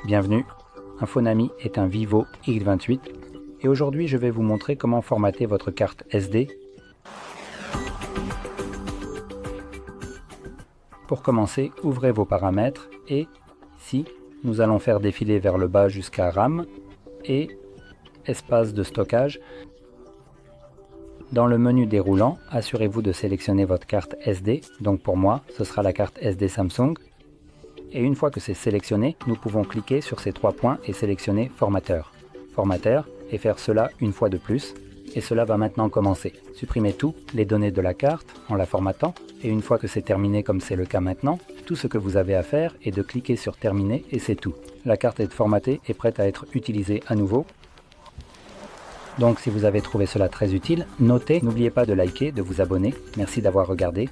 Bienvenue, InfoNami est un VIVO Y28 et aujourd'hui je vais vous montrer comment formater votre carte SD. Pour commencer, ouvrez vos paramètres et ici, nous allons faire défiler vers le bas jusqu'à RAM et espace de stockage. Dans le menu déroulant, assurez-vous de sélectionner votre carte SD, donc pour moi, ce sera la carte SD Samsung. Et une fois que c'est sélectionné, nous pouvons cliquer sur ces trois points et sélectionner Formateur. Formateur, et faire cela une fois de plus. Et cela va maintenant commencer. Supprimez tout, les données de la carte, en la formatant. Et une fois que c'est terminé comme c'est le cas maintenant, tout ce que vous avez à faire est de cliquer sur Terminer et c'est tout. La carte est formatée et prête à être utilisée à nouveau. Donc si vous avez trouvé cela très utile, notez, n'oubliez pas de liker, de vous abonner. Merci d'avoir regardé.